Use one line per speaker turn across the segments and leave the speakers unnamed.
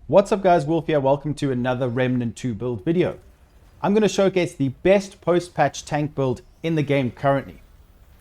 What's up guys, Wolf here. Welcome to another Remnant 2 build video. I'm going to showcase the best post-patch tank build in the game currently.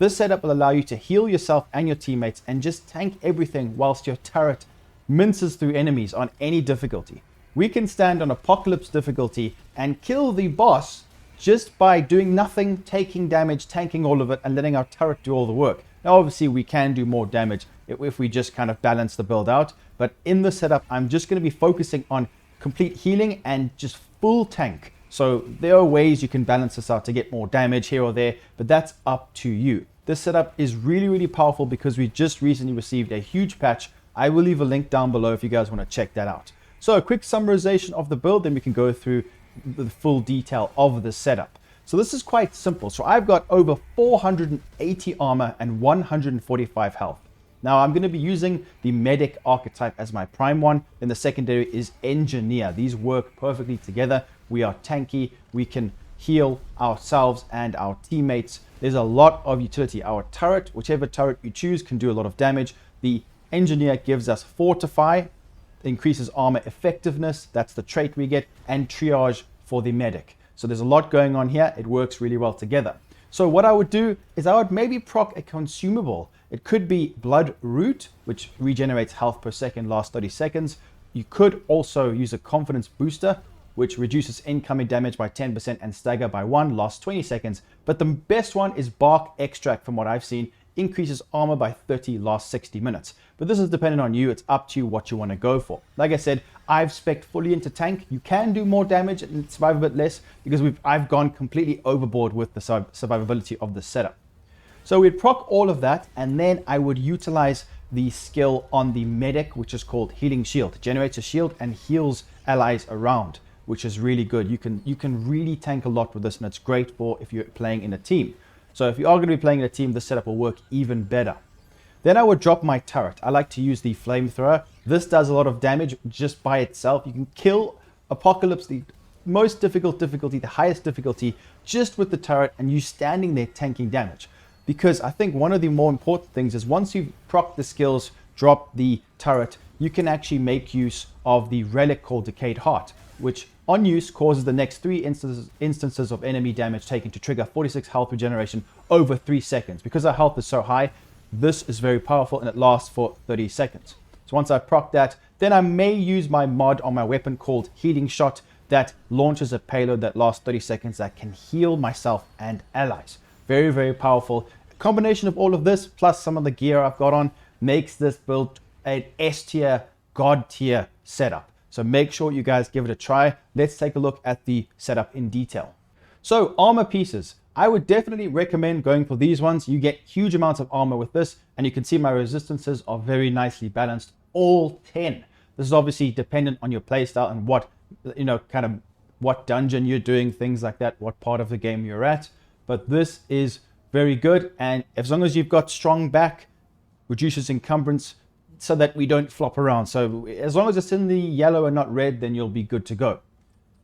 This setup will allow you to heal yourself and your teammates and just tank everything whilst your turret minces through enemies on any difficulty. We can stand on Apocalypse difficulty and kill the boss just by doing nothing, taking damage, tanking all of it, and letting our turret do all the work. Now obviously we can do more damage if we just kind of balance the build out, but in this setup I'm just going to be focusing on complete healing and just full tank. So there are ways you can balance this out to get more damage here or there, but that's up to you. This setup is really powerful because we just recently received a huge patch. I will leave a link down below if you guys want to check that out. So a quick summarization of the build, then we can go through the full detail of the setup. So this is quite simple. So I've got over 480 armor and 145 health. Now I'm going to be using the medic archetype as my prime one. Then the secondary is engineer. These work perfectly together. We are tanky. We can heal ourselves and our teammates. There's a lot of utility. Our turret, whichever turret you choose, can do a lot of damage. The engineer gives us fortify, increases armor effectiveness. That's the trait we get, and triage for the medic. So there's a lot going on here. It works really well together. So what I would do is I would maybe proc a consumable. It could be Blood Root, which regenerates health per second, last 30 seconds. You could also use a confidence booster, which reduces incoming damage by 10% and stagger by 1, last 20 seconds. But the best one is Bark Extract from what I've seen, increases armor by 30, last 60 minutes. But this is dependent on you. It's up to you what you want to go for. Like I said, I've spec'd fully into tank. You can do more damage and survive a bit less because I've gone completely overboard with the survivability of the setup. So we'd proc all of that, and then I would utilize the skill on the medic, which is called Healing Shield. It generates a shield and heals allies around, which is really good. You can really tank a lot with this, and it's great for if you're playing in a team. So if you are going to be playing in a team, this setup will work even better. Then I would drop my turret. I like to use the flamethrower. This does a lot of damage just by itself. You can kill Apocalypse, the most difficult difficulty, the highest difficulty, just with the turret and you standing there tanking damage. Because I think one of the more important things is once you've proc the skills, drop the turret, you can actually make use of the relic called Decayed Heart, which on use causes the next 3 instances of enemy damage taken to trigger 46 health regeneration over 3 seconds. Because our health is so high, this is very powerful and it lasts for 30 seconds. So once I proc that, then I may use my mod on my weapon called Healing Shot that launches a payload that lasts 30 seconds that can heal myself and allies. Very powerful. A combination of all of this plus some of the gear I've got on makes this build an S tier, God tier setup. So make sure you guys give it a try. Let's take a look at the setup in detail. So armor pieces. I would definitely recommend going for these ones. You get huge amounts of armor with this, and you can see my resistances are very nicely balanced, all 10. This is obviously dependent on your playstyle and what, kind of what dungeon you're doing, things like that, what part of the game you're at. But this is very good, and as long as you've got strong back, reduces encumbrance so that we don't flop around. So as long as it's in the yellow and not red, then you'll be good to go.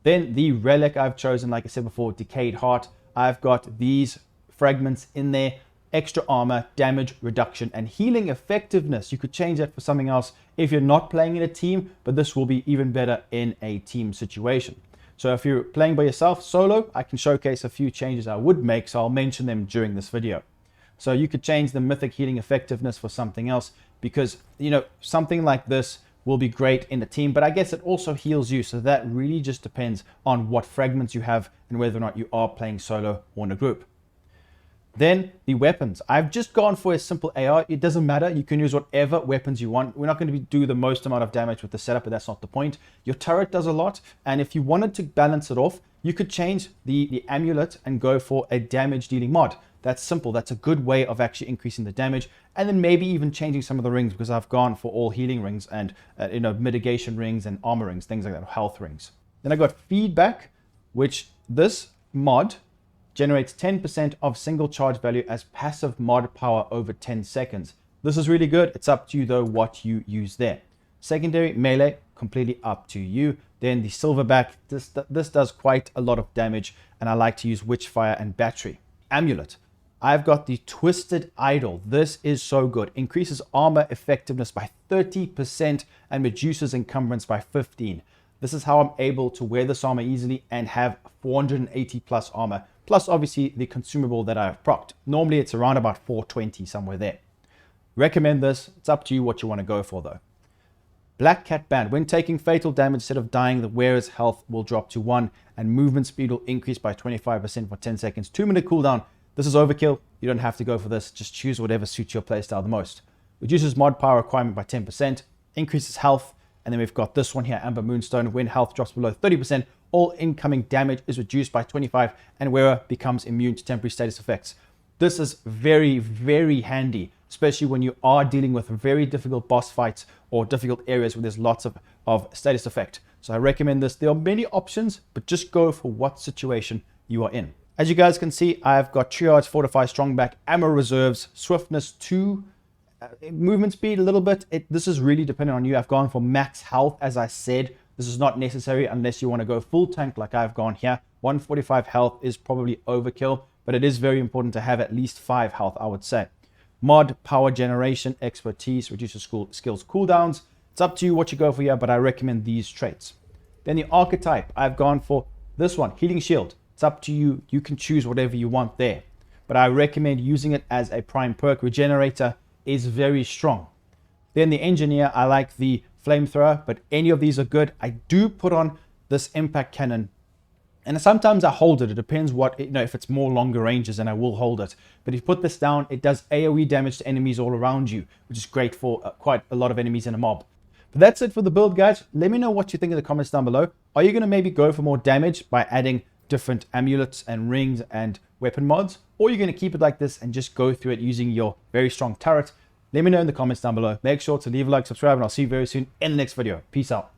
Then the relic I've chosen, like I said before, Decayed Heart. I've got these fragments in there, extra armor, damage reduction, and healing effectiveness. You could change that for something else if you're not playing in a team, but this will be even better in a team situation. So if you're playing by yourself, solo, I can showcase a few changes I would make, so I'll mention them during this video. So you could change the mythic healing effectiveness for something else because, something like this will be great in a team, but I guess it also heals you. So that really just depends on what fragments you have and whether or not you are playing solo or in a group. Then the weapons. I've just gone for a simple AR. It doesn't matter. You can use whatever weapons you want. We're not going to do the most amount of damage with the setup, but that's not the point. Your turret does a lot. And if you wanted to balance it off, you could change the amulet and go for a damage dealing mod. That's simple. That's a good way of actually increasing the damage. And then maybe even changing some of the rings because I've gone for all healing rings and mitigation rings and armor rings, things like that, health rings. Then I got feedback, which this mod generates 10% of single charge value as passive mod power over 10 seconds. This is really good. It's up to you though what you use there. Secondary melee, completely up to you. Then the silverback, this does quite a lot of damage, and I like to use Witchfire and Battery. Amulet. I've got the Twisted Idol. This is so good. Increases armor effectiveness by 30% and reduces encumbrance by 15%. This is how I'm able to wear this armor easily and have 480 plus armor, plus obviously the consumable that I've procced. Normally it's around about 420, somewhere there. Recommend this. It's up to you what you want to go for though. Black Cat Band. When taking fatal damage, instead of dying, the wearer's health will drop to 1 and movement speed will increase by 25% for 10 seconds. 2-minute cooldown. This is overkill. You don't have to go for this. Just choose whatever suits your playstyle the most. Reduces mod power requirement by 10%. Increases health. And then we've got this one here, Amber Moonstone. When health drops below 30%, all incoming damage is reduced by 25% and wearer becomes immune to temporary status effects. This is very, very handy, especially when you are dealing with very difficult boss fights or difficult areas where there's lots of status effect. So I recommend this. There are many options, but just go for what situation you are in. As you guys can see, I've got Triage, Fortify, Strong Back, Ammo Reserves, Swiftness 2, movement speed a little bit. This is really dependent on you. I've gone for max health, as I said. This is not necessary unless you want to go full tank like I've gone here. 145 health is probably overkill, but it is very important to have at least 5 health, I would say. Mod, Power Generation, Expertise, reduces skills cooldowns. It's up to you what you go for here, but I recommend these traits. Then the Archetype, I've gone for this one, Healing Shield. It's up to you. You can choose whatever you want there, but I recommend using it as a prime perk. Regenerator is very strong. Then the Engineer, I like the Flamethrower, but any of these are good. I do put on this Impact Cannon, and sometimes I hold it. It depends what, if it's more longer ranges, then I will hold it. But if you put this down, it does AoE damage to enemies all around you, which is great for quite a lot of enemies in a mob. But that's it for the build, guys. Let me know what you think in the comments down below. Are you going to maybe go for more damage by adding different amulets and rings and weapon mods, or you're going to keep it like this and just go through it using your very strong turret? Let me know in the comments down below. Make sure to leave a like, subscribe, and I'll see you very soon in the next video. Peace out.